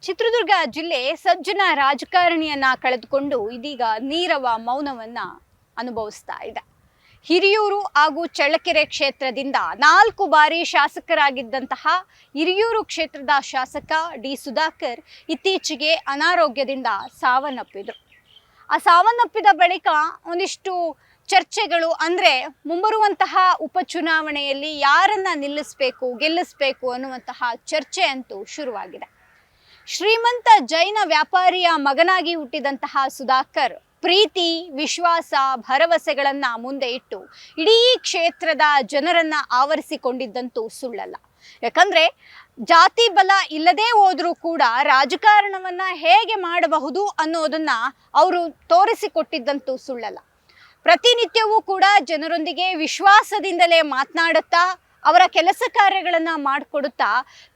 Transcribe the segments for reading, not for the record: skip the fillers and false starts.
ಚಿತ್ರದುರ್ಗ ಜಿಲ್ಲೆ ಸಜ್ಜನ ರಾಜಕಾರಣಿಯನ್ನ ಕಳೆದುಕೊಂಡು ಇದೀಗ ನೀರವ ಮೌನವನ್ನ ಅನುಭವಿಸ್ತಾ ಇದೆ. ಹಿರಿಯೂರು ಹಾಗೂ ಚಳ್ಳಕೆರೆ ಕ್ಷೇತ್ರದಿಂದ 4 ಬಾರಿ ಶಾಸಕರಾಗಿದ್ದಂತಹ ಹಿರಿಯೂರು ಕ್ಷೇತ್ರದ ಶಾಸಕ ಡಿ ಸುಧಾಕರ್ ಇತ್ತೀಚೆಗೆ ಅನಾರೋಗ್ಯದಿಂದ ಸಾವನ್ನಪ್ಪಿದರು. ಆ ಸಾವನ್ನಪ್ಪಿದ ಬಳಿಕ ಒಂದಿಷ್ಟು ಚರ್ಚೆಗಳು, ಅಂದರೆ ಮುಂಬರುವಂತಹ ಉಪಚುನಾವಣೆಯಲ್ಲಿ ಯಾರನ್ನ ನಿಲ್ಲಿಸಬೇಕು, ಗೆಲ್ಲಿಸಬೇಕು ಅನ್ನುವಂತಹ ಚರ್ಚೆ ಅಂತೂ ಶುರುವಾಗಿದೆ. ಶ್ರೀಮಂತ ಜೈನ ವ್ಯಾಪಾರಿಯ ಮಗನಾಗಿ ಹುಟ್ಟಿದಂತಹ ಸುಧಾಕರ್ ಪ್ರೀತಿ, ವಿಶ್ವಾಸ, ಭರವಸೆಗಳನ್ನ ಮುಂದೆ ಇಟ್ಟು ಇಡೀ ಕ್ಷೇತ್ರದ ಜನರನ್ನ ಆವರಿಸಿಕೊಂಡಿದ್ದಂತೂ ಸುಳ್ಳಲ್ಲ. ಯಾಕಂದ್ರೆ ಜಾತಿ ಬಲ ಇಲ್ಲದೆ ಹೋದ್ರೂ ಕೂಡ ರಾಜಕಾರಣವನ್ನ ಹೇಗೆ ಮಾಡಬಹುದು ಅನ್ನೋದನ್ನ ಅವರು ತೋರಿಸಿಕೊಟ್ಟಿದ್ದಂತೂ ಸುಳ್ಳಲ್ಲ. ಪ್ರತಿನಿತ್ಯವೂ ಕೂಡ ಜನರೊಂದಿಗೆ ವಿಶ್ವಾಸದಿಂದಲೇ ಮಾತನಾಡುತ್ತಾ ಅವರ ಕೆಲಸ ಕಾರ್ಯಗಳನ್ನು ಮಾಡಿಕೊಡುತ್ತಾ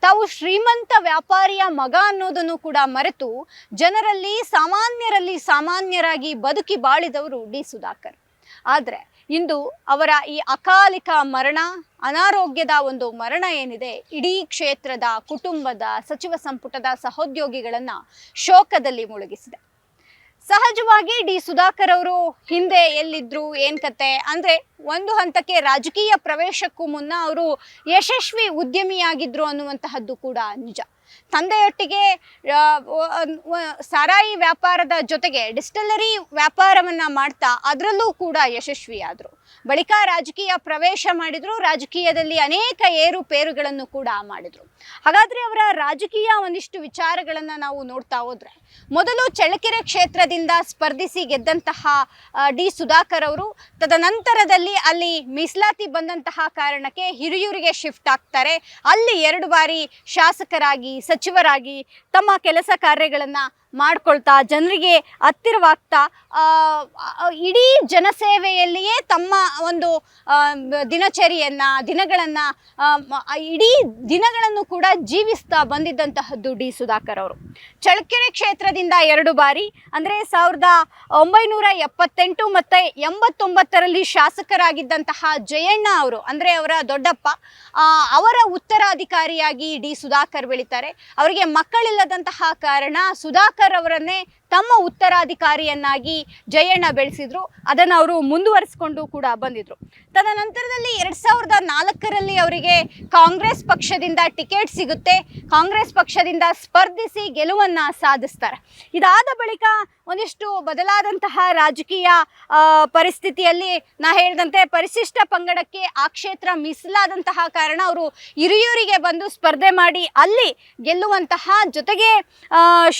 ತಾವು ಶ್ರೀಮಂತ ವ್ಯಾಪಾರಿಯ ಮಗ ಅನ್ನೋದನ್ನು ಕೂಡ ಮರೆತು ಜನರಲ್ಲಿ ಸಾಮಾನ್ಯರಾಗಿ ಬದುಕಿ ಬಾಳಿದವರು ಡಿ ಸುಧಾಕರ್. ಆದರೆ ಇಂದು ಅವರ ಈ ಅಕಾಲಿಕ ಮರಣ, ಅನಾರೋಗ್ಯದ ಒಂದು ಮರಣ ಏನಿದೆ, ಇಡೀ ಕ್ಷೇತ್ರದ, ಕುಟುಂಬದ, ಸಚಿವ ಸಂಪುಟದ ಸಹೋದ್ಯೋಗಿಗಳನ್ನು ಶೋಕದಲ್ಲಿ ಮುಳುಗಿಸಿದೆ. ಸಹಜವಾಗಿ ಡಿ ಸುಧಾಕರ್ ಅವರು ಹಿಂದೆ ಎಲ್ಲಿದ್ರು, ಏನ್ ಕತೆ ಅಂದ್ರೆ, ಒಂದು ಹಂತಕ್ಕೆ ರಾಜಕೀಯ ಪ್ರವೇಶಕ್ಕೂ ಮುನ್ನ ಅವರು ಯಶಸ್ವಿ ಉದ್ಯಮಿಯಾಗಿದ್ರು ಅನ್ನುವಂತಹದ್ದು ಕೂಡ ನಿಜ. ತಂದೆಯೊಟ್ಟಿಗೆ ಸಾರಾಯಿ ವ್ಯಾಪಾರದ ಜೊತೆಗೆ ಡಿಸ್ಟಿಲರಿ ವ್ಯಾಪಾರವನ್ನ ಮಾಡ್ತಾ ಅದರಲ್ಲೂ ಕೂಡ ಯಶಸ್ವಿಯಾದರು. ಬಳಿಕ ರಾಜಕೀಯ ಪ್ರವೇಶ ಮಾಡಿದ್ರು. ರಾಜಕೀಯದಲ್ಲಿ ಅನೇಕ ಏರುಪೇರುಗಳನ್ನು ಕೂಡ ಮಾಡಿದ್ರು. ಹಾಗಾದ್ರೆ ಅವರ ರಾಜಕೀಯ ಒಂದಿಷ್ಟು ವಿಚಾರಗಳನ್ನ ನಾವು ನೋಡ್ತಾ ಹೋದ್ರೆ, ಮೊದಲು ಚಳ್ಳಕೆರೆ ಕ್ಷೇತ್ರದಿಂದ ಸ್ಪರ್ಧಿಸಿ ಗೆದ್ದಂತಹ ಡಿ ಸುಧಾಕರ್ ಅವರು ತದನಂತರದಲ್ಲಿ ಅಲ್ಲಿ ಮೀಸಲಾತಿ ಬಂದಂತಹ ಕಾರಣಕ್ಕೆ ಹಿರಿಯೂರಿಗೆ ಶಿಫ್ಟ್ ಆಗ್ತಾರೆ. ಅಲ್ಲಿ 2 ಬಾರಿ ಶಾಸಕರಾಗಿ, ಸಚಿವರಾಗಿ ತಮ್ಮ ಕೆಲಸ ಕಾರ್ಯಗಳನ್ನು ಮಾಡ್ಕೊಳ್ತಾ ಜನರಿಗೆ ಹತ್ತಿರವಾಗ್ತಾ ಇಡೀ ಜನಸೇವೆಯಲ್ಲಿಯೇ ತಮ್ಮ ಒಂದು ಇಡೀ ದಿನಗಳನ್ನು ಕೂಡ ಜೀವಿಸ್ತಾ ಬಂದಿದ್ದಂತಹದ್ದು ಡಿ ಸುಧಾಕರ್ ಅವರು. ಚಳ್ಳಕೆರೆ ಕ್ಷೇತ್ರದಿಂದ 2 ಬಾರಿ ಅಂದರೆ 1978 ಮತ್ತು 89ರಲ್ಲಿ ಶಾಸಕರಾಗಿದ್ದಂತಹ ಜಯಣ್ಣ ಅವರು, ಅಂದರೆ ಅವರ ದೊಡ್ಡಪ್ಪ, ಅವರ ಉತ್ತರಾಧಿಕಾರಿಯಾಗಿ ಡಿ ಸುಧಾಕರ್ ಬೆಳೀತಾರೆ. ಅವರಿಗೆ ಮಕ್ಕಳಿಲ್ಲದಂತಹ ಕಾರಣ ಸುಧಾಕರ್ ಅವರನ್ನೇ ತಮ್ಮ ಉತ್ತರಾಧಿಕಾರಿಯನ್ನಾಗಿ ಜಯಣ್ಣ ಬೆಳೆಸಿದ್ರು. ಅದನ್ನು ಅವರು ಮುಂದುವರಿಸಿಕೊಂಡು ಕೂಡ ಬಂದಿದ್ರು. ತದನಂತರದಲ್ಲಿ 2004ರಲ್ಲಿ ಅವರಿಗೆ ಕಾಂಗ್ರೆಸ್ ಪಕ್ಷದಿಂದ ಟಿಕೆಟ್ ಸಿಗುತ್ತೆ. ಕಾಂಗ್ರೆಸ್ ಪಕ್ಷದಿಂದ ಸ್ಪರ್ಧಿಸಿ ಗೆಲುವನ್ನ ಸಾಧಿಸ್ತಾರೆ. ಇದಾದ ಬಳಿಕ ಒಂದಿಷ್ಟು ಬದಲಾದಂತಹ ರಾಜಕೀಯ ಪರಿಸ್ಥಿತಿಯಲ್ಲಿ ನಾ ಹೇಳಿದಂತೆ ಪರಿಶಿಷ್ಟ ಪಂಗಡಕ್ಕೆ ಆ ಕ್ಷೇತ್ರ ಮೀಸಲಾದಂತಹ ಕಾರಣ ಅವರು ಹಿರಿಯೂರಿಗೆ ಬಂದು ಸ್ಪರ್ಧೆ ಮಾಡಿ ಅಲ್ಲಿ ಗೆಲ್ಲುವಂತಹ, ಜೊತೆಗೆ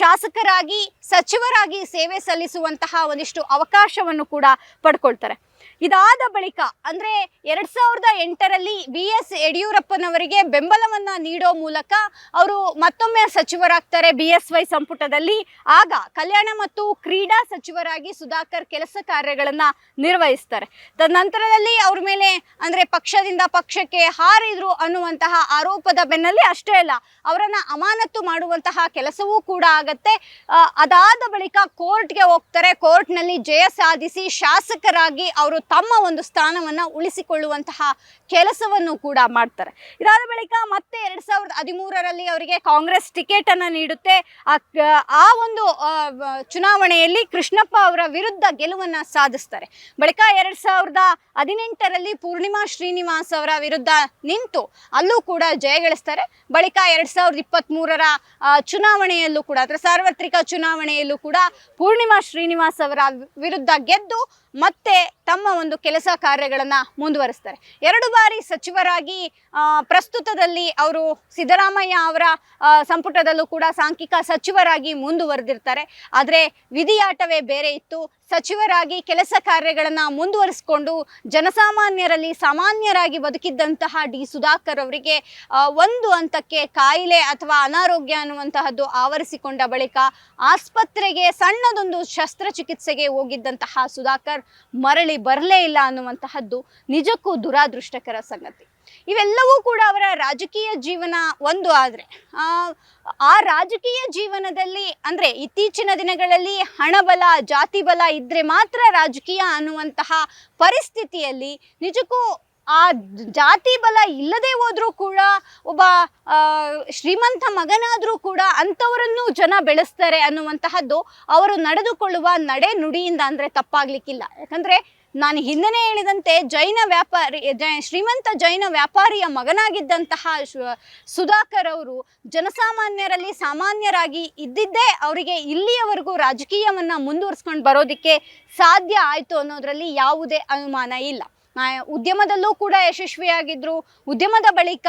ಶಾಸಕರಾಗಿ, ಸಚಿವರಾಗಿ ಸೇವೆ ಸಲ್ಲಿಸುವಂತಹ ಒಂದಿಷ್ಟು ಅವಕಾಶವನ್ನು ಕೂಡ ಪಡ್ಕೊಳ್ತಾರೆ. ಇದಾದ ಬಳಿಕ ಅಂದರೆ 2008ರಲ್ಲಿ BS ಯಡಿಯೂರಪ್ಪನವರಿಗೆ ಬೆಂಬಲವನ್ನು ನೀಡೋ ಮೂಲಕ ಅವರು ಮತ್ತೊಮ್ಮೆ ಸಚಿವರಾಗ್ತಾರೆ BSY ಸಂಪುಟದಲ್ಲಿ. ಆಗ ಕಲ್ಯಾಣ ಮತ್ತು ಕ್ರೀಡಾ ಸಚಿವರಾಗಿ ಸುಧಾಕರ್ ಕೆಲಸ ಕಾರ್ಯಗಳನ್ನು ನಿರ್ವಹಿಸ್ತಾರೆ. ತದನಂತರದಲ್ಲಿ ಅವ್ರ ಮೇಲೆ ಅಂದರೆ ಪಕ್ಷದಿಂದ ಪಕ್ಷಕ್ಕೆ ಹಾರಿದ್ರು ಅನ್ನುವಂತಹ ಆರೋಪದ ಬೆನ್ನಲ್ಲಿ ಅಷ್ಟೇ ಅಲ್ಲ, ಅವರನ್ನು ಅಮಾನತು ಮಾಡುವಂತಹ ಕೆಲಸವೂ ಕೂಡ ಆಗತ್ತೆ. ಅದಾದ ಬಳಿಕ ಕೋರ್ಟ್ಗೆ ಹೋಗ್ತಾರೆ. ಕೋರ್ಟ್ನಲ್ಲಿ ಜಯ ಸಾಧಿಸಿ ಶಾಸಕರಾಗಿ ಅವರು ತಮ್ಮ ಒಂದು ಸ್ಥಾನವನ್ನು ಉಳಿಸಿಕೊಳ್ಳುವಂತಹ ಕೆಲಸವನ್ನು ಕೂಡ ಮಾಡ್ತಾರೆ. ಇದಾದ ಬಳಿಕ ಮತ್ತೆ 2013ರಲ್ಲಿ ಅವರಿಗೆ ಕಾಂಗ್ರೆಸ್ ಟಿಕೆಟ್ ಅನ್ನು ನೀಡುತ್ತೆ. ಆ ಒಂದು ಚುನಾವಣೆಯಲ್ಲಿ ಕೃಷ್ಣಪ್ಪ ಅವರ ವಿರುದ್ಧ ಗೆಲುವನ್ನು ಸಾಧಿಸ್ತಾರೆ. ಬಳಿಕ 2018ರಲ್ಲಿ ಪೂರ್ಣಿಮಾ ಶ್ರೀನಿವಾಸ್ ಅವರ ವಿರುದ್ಧ ನಿಂತು ಅಲ್ಲೂ ಕೂಡ ಜಯಗಳಿಸ್ತಾರೆ. ಬಳಿಕ 2023ರ ಚುನಾವಣೆಯಲ್ಲೂ ಕೂಡ, ಅಂದರೆ ಸಾರ್ವತ್ರಿಕ ಚುನಾವಣೆಯಲ್ಲೂ ಕೂಡ ಪೂರ್ಣಿಮಾ ಶ್ರೀನಿವಾಸ್ ಅವರ ವಿರುದ್ಧ ಗೆದ್ದು ಮತ್ತೆ ತಮ್ಮ ಒಂದು ಕೆಲಸ ಕಾರ್ಯಗಳನ್ನು ಮುಂದುವರಿಸ್ತಾರೆ. 2 ಬಾರಿ ಸಚಿವರಾಗಿ ಪ್ರಸ್ತುತದಲ್ಲಿ ಅವರು ಸಿದ್ದರಾಮಯ್ಯ ಅವರ ಸಂಪುಟದಲ್ಲೂ ಕೂಡ ಸಾಂಖ್ಯಿಕ ಸಚಿವರಾಗಿ ಮುಂದುವರೆದಿರ್ತಾರೆ. ಆದರೆ ವಿಧಿಯಾಟವೇ ಬೇರೆ ಇತ್ತು. ಸಚಿವರಾಗಿ ಕೆಲಸ ಕಾರ್ಯಗಳನ್ನು ಮುಂದುವರಿಸಿಕೊಂಡು ಜನಸಾಮಾನ್ಯರಲ್ಲಿ ಸಾಮಾನ್ಯರಾಗಿ ಬದುಕಿದ್ದಂತಹ ಡಿ ಸುಧಾಕರ್ ಅವರಿಗೆ ಒಂದು ಹಂತಕ್ಕೆ ಕಾಯಿಲೆ ಅಥವಾ ಅನಾರೋಗ್ಯ ಅನ್ನುವಂತಹದ್ದು ಆವರಿಸಿಕೊಂಡ ಬಳಿಕ ಆಸ್ಪತ್ರೆಗೆ ಸಣ್ಣದೊಂದು ಶಸ್ತ್ರಚಿಕಿತ್ಸೆಗೆ ಹೋಗಿದ್ದಂತಹ ಸುಧಾಕರ್ ಮರಳಿ ಬರಲೇ ಇಲ್ಲ ಅನ್ನುವಂತಹದ್ದು ನಿಜಕ್ಕೂ ದುರಾದೃಷ್ಟಕರ ಸಂಗತಿ. ಇವೆಲ್ಲವೂ ಕೂಡ ಅವರ ರಾಜಕೀಯ ಜೀವನ ಒಂದು. ಆದರೆ ಆ ರಾಜಕೀಯ ಜೀವನದಲ್ಲಿ ಅಂದರೆ ಇತ್ತೀಚಿನ ದಿನಗಳಲ್ಲಿ ಹಣಬಲ, ಜಾತಿ ಬಲ ಇದ್ದರೆ ಮಾತ್ರ ರಾಜಕೀಯ ಅನ್ನುವಂತಹ ಪರಿಸ್ಥಿತಿಯಲ್ಲಿ ನಿಜಕ್ಕೂ ಆ ಜಾತಿ ಬಲ ಇಲ್ಲದೆ ಹೋದ್ರೂ ಕೂಡ ಒಬ್ಬ ಶ್ರೀಮಂತ ಮಗನಾದರೂ ಕೂಡ ಅಂಥವರನ್ನು ಜನ ಬೆಳೆಸ್ತಾರೆ ಅನ್ನುವಂತಹದ್ದು ಅವರು ನಡೆದುಕೊಳ್ಳುವ ನಡೆ ನುಡಿಯಿಂದ ಅಂದರೆ ತಪ್ಪಾಗ್ಲಿಕ್ಕಿಲ್ಲ. ಯಾಕಂದರೆ ನಾನು ಹಿಂದೆನೇ ಹೇಳಿದಂತೆ ಶ್ರೀಮಂತ ಜೈನ ವ್ಯಾಪಾರಿಯ ಮಗನಾಗಿದ್ದಂತಹ ಸುಧಾಕರ್ ಅವರು ಜನಸಾಮಾನ್ಯರಲ್ಲಿ ಸಾಮಾನ್ಯರಾಗಿ ಇದ್ದಿದ್ದೇ ಅವರಿಗೆ ಇಲ್ಲಿಯವರೆಗೂ ರಾಜಕೀಯವನ್ನು ಮುಂದುವರಿಸ್ಕೊಂಡು ಬರೋದಕ್ಕೆ ಸಾಧ್ಯ ಆಯಿತು ಅನ್ನೋದರಲ್ಲಿ ಯಾವುದೇ ಅನುಮಾನ ಇಲ್ಲ. ಉದ್ಯಮದಲ್ಲೂ ಕೂಡ ಯಶಸ್ವಿಯಾಗಿದ್ದರು. ಉದ್ಯಮದ ಬಳಿಕ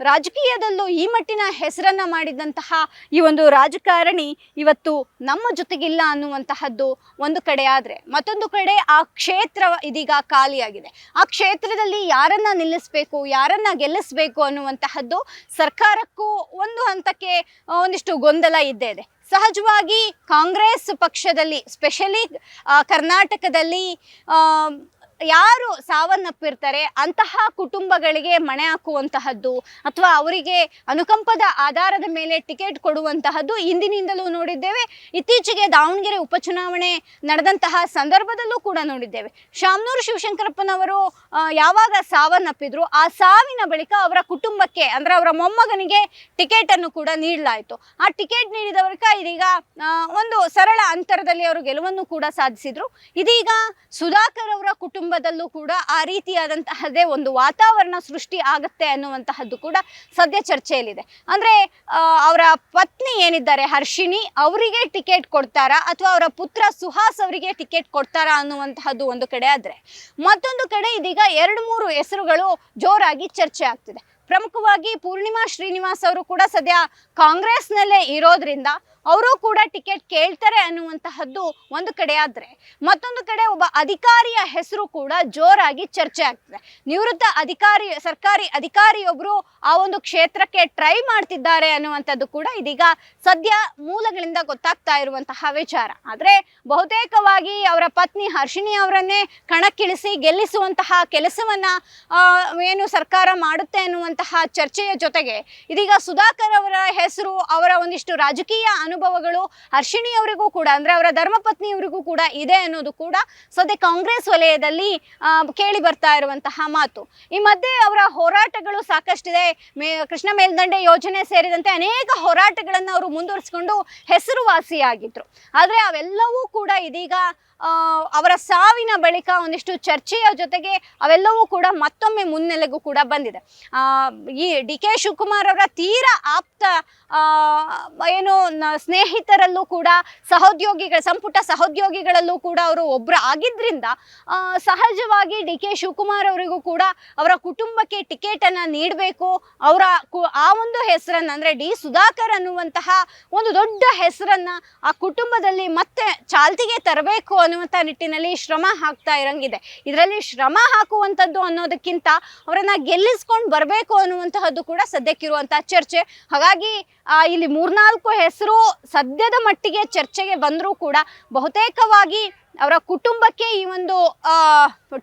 ರಾಜಕೀಯದಲ್ಲೂ ಈ ಮಟ್ಟಿನ ಹೆಸರನ್ನು ಮಾಡಿದಂತಹ ಈ ಒಂದು ರಾಜಕಾರಣಿ ಇವತ್ತು ನಮ್ಮ ಜೊತೆಗಿಲ್ಲ ಅನ್ನುವಂತಹದ್ದು ಒಂದು ಕಡೆ. ಆದರೆ ಮತ್ತೊಂದು ಕಡೆ ಆ ಕ್ಷೇತ್ರ ಇದೀಗ ಖಾಲಿಯಾಗಿದೆ. ಆ ಕ್ಷೇತ್ರದಲ್ಲಿ ಯಾರನ್ನ ನಿಲ್ಲಿಸಬೇಕು, ಯಾರನ್ನ ಗೆಲ್ಲಿಸಬೇಕು ಅನ್ನುವಂತಹದ್ದು ಸರ್ಕಾರಕ್ಕೂ ಒಂದು ಹಂತಕ್ಕೆ ಒಂದಿಷ್ಟು ಗೊಂದಲ ಇದ್ದೇ ಇದೆ. ಸಹಜವಾಗಿ ಕಾಂಗ್ರೆಸ್ ಪಕ್ಷದಲ್ಲಿ ಸ್ಪೆಷಲಿ ಕರ್ನಾಟಕದಲ್ಲಿ ಯಾರು ಸಾವನ್ನಪ್ಪಿರ್ತಾರೆ ಅಂತಹ ಕುಟುಂಬಗಳಿಗೆ ಮಣೆ ಹಾಕುವಂತಹದ್ದು ಅಥವಾ ಅವರಿಗೆ ಅನುಕಂಪದ ಆಧಾರದ ಮೇಲೆ ಟಿಕೆಟ್ ಕೊಡುವಂತಹದ್ದು ಇಂದಿನಿಂದಲೂ ನೋಡಿದ್ದೇವೆ. ಇತ್ತೀಚೆಗೆ ದಾವಣಗೆರೆ ಉಪಚುನಾವಣೆ ನಡೆದಂತಹ ಸಂದರ್ಭದಲ್ಲೂ ಕೂಡ ನೋಡಿದ್ದೇವೆ. ಶಾಮನೂರು ಶಿವಶಂಕರಪ್ಪನವರು ಯಾವಾಗ ಸಾವನ್ನಪ್ಪಿದ್ರು ಆ ಸಾವಿನ ಬಳಿಕ ಅವರ ಕುಟುಂಬಕ್ಕೆ ಅಂದರೆ ಅವರ ಮೊಮ್ಮಗನಿಗೆ ಟಿಕೆಟ್ ಅನ್ನು ಕೂಡ ನೀಡಲಾಯಿತು. ಆ ಟಿಕೆಟ್ ನೀಡಿದ ಬಳಿಕ ಇದೀಗ ಒಂದು ಸರಳ ಅಂತರದಲ್ಲಿ ಅವರು ಗೆಲುವನ್ನು ಕೂಡ ಸಾಧಿಸಿದ್ರು. ಇದೀಗ ಸುಧಾಕರ್ ಅವರ ಕುಟುಂಬದಲ್ಲೂ ಕೂಡ ಆ ರೀತಿಯಾದಂತಹದ್ದೇ ಒಂದು ವಾತಾವರಣ ಸೃಷ್ಟಿ ಆಗುತ್ತೆ ಅನ್ನುವಂತಹದ್ದು ಕೂಡ ಸದ್ಯ ಚರ್ಚೆಯಲ್ಲಿದೆ. ಅಂದ್ರೆ ಅವರ ಪತ್ನಿ ಏನಿದ್ದಾರೆ ಹರ್ಷಿಣಿ ಅವರಿಗೆ ಟಿಕೆಟ್ ಕೊಡ್ತಾರಾ ಅಥವಾ ಅವರ ಪುತ್ರ ಸುಹಾಸ್ ಅವರಿಗೆ ಟಿಕೆಟ್ ಕೊಡ್ತಾರಾ ಅನ್ನುವಂತಹದ್ದು ಒಂದು ಕಡೆ. ಆದ್ರೆ ಮತ್ತೊಂದು ಕಡೆ ಇದೀಗ 2-3 ಹೆಸರುಗಳು ಜೋರಾಗಿ ಚರ್ಚೆ ಆಗ್ತಿದೆ. ಪ್ರಮುಖವಾಗಿ ಪೂರ್ಣಿಮಾ ಶ್ರೀನಿವಾಸ್ ಅವರು ಕೂಡ ಸದ್ಯ ಕಾಂಗ್ರೆಸ್ನಲ್ಲೇ ಇರೋದ್ರಿಂದ ಅವರು ಕೂಡ ಟಿಕೆಟ್ ಕೇಳ್ತಾರೆ ಅನ್ನುವಂತಹದ್ದು ಒಂದು ಕಡೆ. ಆದರೆ ಮತ್ತೊಂದು ಕಡೆ ಒಬ್ಬ ಅಧಿಕಾರಿಯ ಹೆಸರು ಕೂಡ ಜೋರಾಗಿ ಚರ್ಚೆ ಆಗ್ತದೆ. ನಿವೃತ್ತ ಸರ್ಕಾರಿ ಅಧಿಕಾರಿಯೊಬ್ಬರು ಆ ಒಂದು ಕ್ಷೇತ್ರಕ್ಕೆ ಟ್ರೈ ಮಾಡ್ತಿದ್ದಾರೆ ಅನ್ನುವಂಥದ್ದು ಕೂಡ ಇದೀಗ ಸದ್ಯ ಮೂಲಗಳಿಂದ ಗೊತ್ತಾಗ್ತಾ ಇರುವಂತಹ ವಿಚಾರ. ಆದರೆ ಬಹುತೇಕವಾಗಿ ಅವರ ಪತ್ನಿ ಹರ್ಷಿಣಿ ಅವರನ್ನೇ ಕಣಕ್ಕಿಳಿಸಿ ಗೆಲ್ಲಿಸುವಂತಹ ಕೆಲಸವನ್ನ ಏನು ಸರ್ಕಾರ ಮಾಡುತ್ತೆ ಅನ್ನುವಂತಹ ಚರ್ಚೆಯ ಜೊತೆಗೆ ಇದೀಗ ಸುಧಾಕರ್ ಅವರ ಹೆಸರು, ಅವರ ಒಂದಿಷ್ಟು ರಾಜಕೀಯ ಅನುಭವಗಳು ಹರ್ಷಿಣಿ ಅವರಿಗೂ ಕೂಡ ಅಂದ್ರೆ ಅವರ ಧರ್ಮಪತ್ನಿಯವರಿಗೂ ಕೂಡ ಇದೆ ಅನ್ನೋದು ಕೂಡ ಸದ್ಯ ಕಾಂಗ್ರೆಸ್ ವಲಯದಲ್ಲಿ ಕೇಳಿ ಬರ್ತಾ ಇರುವಂತಹ ಮಾತು. ಈ ಮಧ್ಯೆ ಅವರ ಹೋರಾಟಗಳು ಸಾಕಷ್ಟಿದೆ. ಕೃಷ್ಣ ಮೇಲ್ದಂಡೆ ಯೋಜನೆ ಸೇರಿದಂತೆ ಅನೇಕ ಹೋರಾಟಗಳನ್ನು ಅವರು ಮುಂದುವರಿಸಿಕೊಂಡು ಹೆಸರುವಾಸಿಯಾಗಿದ್ರು. ಆದರೆ ಅವೆಲ್ಲವೂ ಕೂಡ ಇದೀಗ ಅವರ ಸಾವಿನ ಬಳಿಕ ಒಂದಿಷ್ಟು ಚರ್ಚೆಯ ಜೊತೆಗೆ ಅವೆಲ್ಲವೂ ಕೂಡ ಮತ್ತೊಮ್ಮೆ ಮುನ್ನೆಲೆಗೂ ಕೂಡ ಬಂದಿದೆ. ಈ ಡಿ.ಕೆ. ಶಿವಕುಮಾರ್ ಅವರ ತೀರಾ ಆಪ್ತ ಏನು ಸ್ನೇಹಿತರಲ್ಲೂ ಕೂಡ ಸಂಪುಟ ಸಹೋದ್ಯೋಗಿಗಳಲ್ಲೂ ಕೂಡ ಅವರು ಒಬ್ಬರು ಆಗಿದ್ರಿಂದ ಸಹಜವಾಗಿ ಡಿ.ಕೆ. ಶಿವಕುಮಾರ್ ಅವರಿಗೂ ಕೂಡ ಅವರ ಕುಟುಂಬಕ್ಕೆ ಟಿಕೆಟ್ ಅನ್ನ ನೀಡಬೇಕು, ಅವರ ಆ ಒಂದು ಹೆಸರನ್ನ ಅಂದ್ರೆ ಡಿ ಸುಧಾಕರ್ ಅನ್ನುವಂತಹ ಒಂದು ದೊಡ್ಡ ಹೆಸರನ್ನ ಆ ಕುಟುಂಬದಲ್ಲಿ ಮತ್ತೆ ಚಾಲ್ತಿಗೆ ತರಬೇಕು ಅನ್ನುವಂಥ ನಿಟ್ಟಿನಲ್ಲಿ ಶ್ರಮ ಹಾಕ್ತಾ ಇರಂಗಿದೆ. ಇದರಲ್ಲಿ ಶ್ರಮ ಹಾಕುವಂಥದ್ದು ಅನ್ನೋದಕ್ಕಿಂತ ಅವರನ್ನ ಗೆಲ್ಲಿಸ್ಕೊಂಡು ಬರಬೇಕು ಅನ್ನುವಂತಹದ್ದು ಕೂಡ ಸದ್ಯಕ್ಕಿರುವಂತಹ ಚರ್ಚೆ. ಹಾಗಾಗಿ ಇಲ್ಲಿ 3-4 ಹೆಸರು ಸದ್ಯದ ಮಟ್ಟಿಗೆ ಚರ್ಚೆಗೆ ಬಂದರೂ ಕೂಡ ಬಹುತೇಕವಾಗಿ ಅವರ ಕುಟುಂಬಕ್ಕೆ ಈ ಒಂದು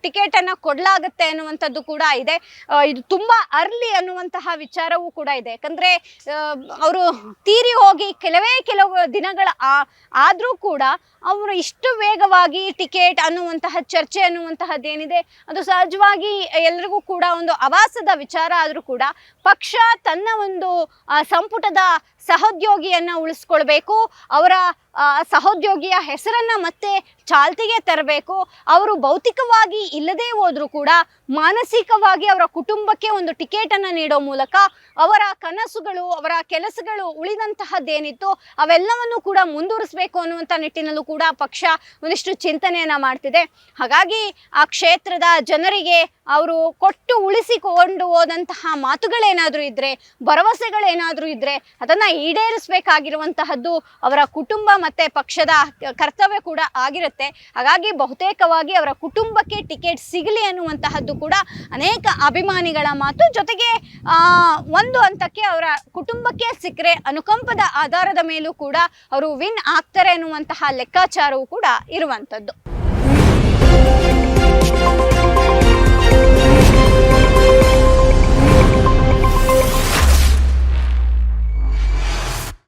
ಟಿಕೆಟ್ ಅನ್ನ ಕೊಡಲಾಗುತ್ತೆ ಅನ್ನುವಂಥದ್ದು ಕೂಡ ಇದೆ. ಇದು ತುಂಬಾ ಅರ್ಲಿ ಅನ್ನುವಂತಹ ವಿಚಾರವೂ ಕೂಡ ಇದೆ. ಯಾಕಂದ್ರೆ ಅವರು ತೀರಿ ಹೋಗಿ ಕೆಲವು ದಿನಗಳ ಆದ್ರೂ ಕೂಡ ಅವರು ಇಷ್ಟು ವೇಗವಾಗಿ ಟಿಕೆಟ್ ಅನ್ನುವಂತಹ ಚರ್ಚೆ ಅನ್ನುವಂತಹದ್ದೇನಿದೆ ಅದು ಸಹಜವಾಗಿ ಎಲ್ರಿಗೂ ಕೂಡ ಒಂದು ಅವಾಸದ ವಿಚಾರ. ಆದ್ರೂ ಕೂಡ ಪಕ್ಷ ತನ್ನ ಒಂದು ಸಂಪುಟದ ಸಹೋದ್ಯೋಗಿಯನ್ನ ಉಳಿಸ್ಕೊಳ್ಬೇಕು, ಅವರ ಸಹೋದ್ಯೋಗಿಯ ಹೆಸರನ್ನ ಮತ್ತೆ ಚಾಲ್ತಿಗೆ ತರಬೇಕು. ಅವರು ಭೌತಿಕವಾಗಿ ಇಲ್ಲದೆ ಹೋದ್ರೂ ಕೂಡ ಮಾನಸಿಕವಾಗಿ ಅವರ ಕುಟುಂಬಕ್ಕೆ ಒಂದು ಟಿಕೆಟ್ ಅನ್ನ ನೀಡೋ ಮೂಲಕ ಅವರ ಕನಸುಗಳು, ಅವರ ಕೆಲಸಗಳು ಉಳಿದಂತಹದ್ದೇನಿತ್ತು ಅವೆಲ್ಲವನ್ನು ಕೂಡ ಮುಂದುವರಿಸಬೇಕು ಅನ್ನುವಂಥ ನಿಟ್ಟಿನಲ್ಲೂ ಕೂಡ ಪಕ್ಷ ಒಂದಿಷ್ಟು ಚಿಂತನೆಯನ್ನ ಮಾಡ್ತಿದೆ. ಹಾಗಾಗಿ ಆ ಕ್ಷೇತ್ರದ ಜನರಿಗೆ ಅವರು ಕೊಟ್ಟು ಉಳಿಸಿಕೊಂಡು ಹೋದಂತಹ ಮಾತುಗಳೇನಾದ್ರೂ ಇದ್ರೆ, ಭರವಸೆಗಳೇನಾದ್ರೂ ಇದ್ರೆ ಅದನ್ನ ಈಡೇರಿಸಬೇಕಾಗಿರುವಂತಹದ್ದು ಅವರ ಕುಟುಂಬ ಮತ್ತೆ ಪಕ್ಷದ ಕರ್ತವ್ಯ ಕೂಡ ಆಗಿರುತ್ತೆ. ಹಾಗಾಗಿ ಬಹುತೇಕವಾಗಿ ಅವರ ಕುಟುಂಬಕ್ಕೆ ಟಿಕೆಟ್ ಸಿಗಲಿ ಅನ್ನುವಂತಹದ್ದು ಕೂಡ ಅನೇಕ ಅಭಿಮಾನಿಗಳ ಮಾತು. ಜೊತೆಗೆ ಒಂದು ಹಂತಕ್ಕೆ ಅವರ ಕುಟುಂಬಕ್ಕೆ ಸಿಕ್ಕರೆ ಅನುಕಂಪದ ಆಧಾರದ ಮೇಲೂ ಕೂಡ ಅವರು ವಿನ್ ಆಗ್ತಾರೆ ಅನ್ನುವಂತಹ ಲೆಕ್ಕಾಚಾರವೂ ಕೂಡ ಇರುವಂಥದ್ದು.